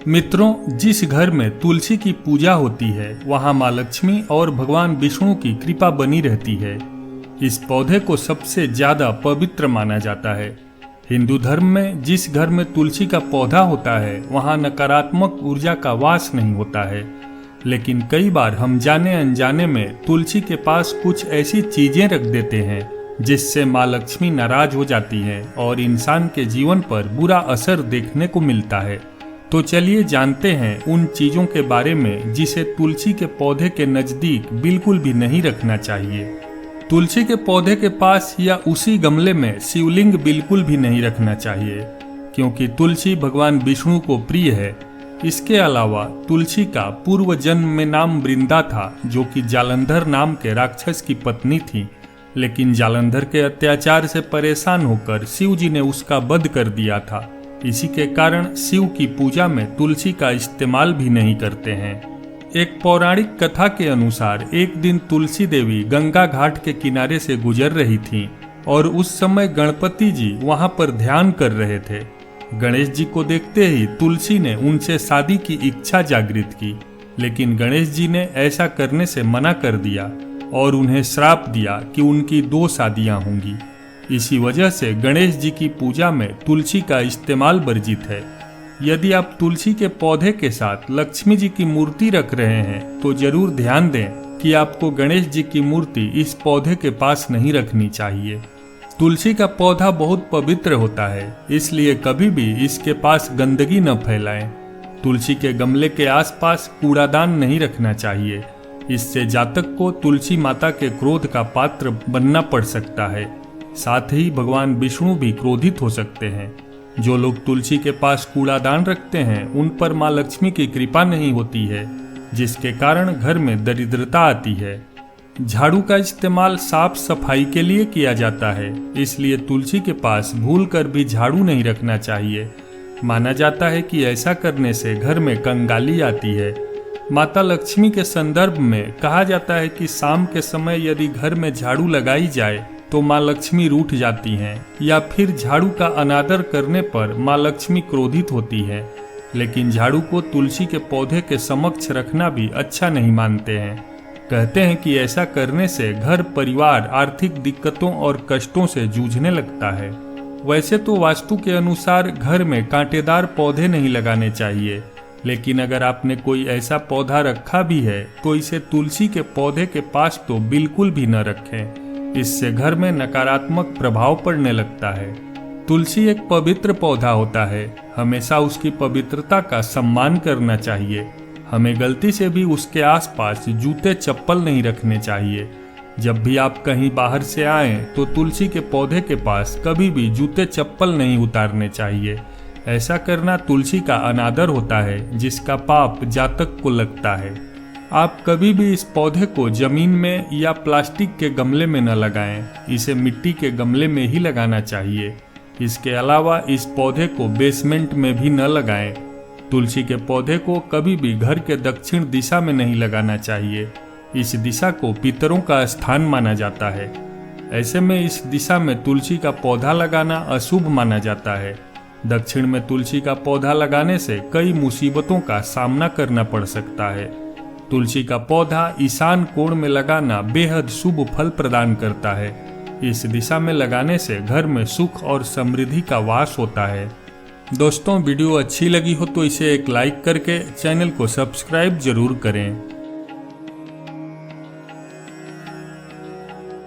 मित्रों, जिस घर में तुलसी की पूजा होती है वहां माँ लक्ष्मी और भगवान विष्णु की कृपा बनी रहती है। इस पौधे को सबसे ज्यादा पवित्र माना जाता है। हिंदू धर्म में जिस घर में तुलसी का पौधा होता है वहां नकारात्मक ऊर्जा का वास नहीं होता है। लेकिन कई बार हम जाने अनजाने में तुलसी के पास कुछ ऐसी चीजें रख देते हैं जिससे माँ लक्ष्मी नाराज हो जाती है और इंसान के जीवन पर बुरा असर देखने को मिलता है। तो चलिए जानते हैं उन चीजों के बारे में जिसे तुलसी के पौधे के नजदीक बिल्कुल भी नहीं रखना चाहिए। तुलसी के पौधे के पास या उसी गमले में शिवलिंग बिल्कुल भी नहीं रखना चाहिए, क्योंकि तुलसी भगवान विष्णु को प्रिय है। इसके अलावा तुलसी का पूर्व जन्म में नाम वृंदा था, जो कि जालंधर नाम के राक्षस की पत्नी थी। लेकिन जालंधर के अत्याचार से परेशान होकर शिव जी ने उसका वध कर दिया था। इसी के कारण शिव की पूजा में तुलसी का इस्तेमाल भी नहीं करते हैं। एक पौराणिक कथा के अनुसार एक दिन तुलसी देवी गंगा घाट के किनारे से गुजर रही थीं और उस समय गणपति जी वहां पर ध्यान कर रहे थे। गणेश जी को देखते ही तुलसी ने उनसे शादी की इच्छा जागृत की, लेकिन गणेश जी ने ऐसा करने से मना कर दिया और उन्हें श्राप दिया कि उनकी 2 शादियां होंगी। इसी वजह से गणेश जी की पूजा में तुलसी का इस्तेमाल वर्जित है। यदि आप तुलसी के पौधे के साथ लक्ष्मी जी की मूर्ति रख रहे हैं तो जरूर ध्यान दें कि आपको गणेश जी की मूर्ति इस पौधे के पास नहीं रखनी चाहिए। तुलसी का पौधा बहुत पवित्र होता है, इसलिए कभी भी इसके पास गंदगी न फैलाएं। तुलसी के गमले के आसपास कूड़ादान नहीं रखना चाहिए। इससे जातक को तुलसी माता के क्रोध का पात्र बनना पड़ सकता है। साथ ही भगवान विष्णु भी क्रोधित हो सकते हैं। जो लोग तुलसी के पास कूड़ादान रखते हैं उन पर माँ लक्ष्मी की कृपा नहीं होती है, जिसके कारण घर में दरिद्रता आती है। झाड़ू का इस्तेमाल साफ सफाई के लिए किया जाता है, इसलिए तुलसी के पास भूल कर भी झाड़ू नहीं रखना चाहिए। माना जाता है कि ऐसा करने से घर में कंगाली आती है। माता लक्ष्मी के संदर्भ में कहा जाता है कि शाम के समय यदि घर में झाड़ू लगाई जाए तो माँ लक्ष्मी रूठ जाती हैं, या फिर झाड़ू का अनादर करने पर माँ लक्ष्मी क्रोधित होती है। लेकिन झाड़ू को तुलसी के पौधे के समक्ष रखना भी अच्छा नहीं मानते हैं। कहते हैं कि ऐसा करने से घर परिवार आर्थिक दिक्कतों और कष्टों से जूझने लगता है। वैसे तो वास्तु के अनुसार घर में कांटेदार पौधे नहीं लगाने चाहिए, लेकिन अगर आपने कोई ऐसा पौधा रखा भी है तो इसे तुलसी के पौधे के पास तो बिल्कुल भी न रखें। इससे घर में नकारात्मक प्रभाव पड़ने लगता है। तुलसी एक पवित्र पौधा होता है, हमेशा उसकी पवित्रता का सम्मान करना चाहिए। हमें गलती से भी उसके आसपास जूते चप्पल नहीं रखने चाहिए। जब भी आप कहीं बाहर से आएं तो तुलसी के पौधे के पास कभी भी जूते चप्पल नहीं उतारने चाहिए। ऐसा करना तुलसी का अनादर होता है, जिसका पाप जातक को लगता है। आप कभी भी इस पौधे को जमीन में या प्लास्टिक के गमले में न लगाएं। इसे मिट्टी के गमले में ही लगाना चाहिए। इसके अलावा इस पौधे को बेसमेंट में भी न लगाएं। तुलसी के पौधे को कभी भी घर के दक्षिण दिशा में नहीं लगाना चाहिए। इस दिशा को पितरों का स्थान माना जाता है। ऐसे में इस दिशा में तुलसी का पौधा लगाना अशुभ माना जाता है। दक्षिण में तुलसी का पौधा लगाने से कई मुसीबतों का सामना करना पड़ सकता है। तुलसी का पौधा ईशान कोण में लगाना बेहद शुभ फल प्रदान करता है। इस दिशा में लगाने से घर में सुख और समृद्धि का वास होता है। दोस्तों, वीडियो अच्छी लगी हो तो इसे एक लाइक करके चैनल को सब्सक्राइब जरूर करें।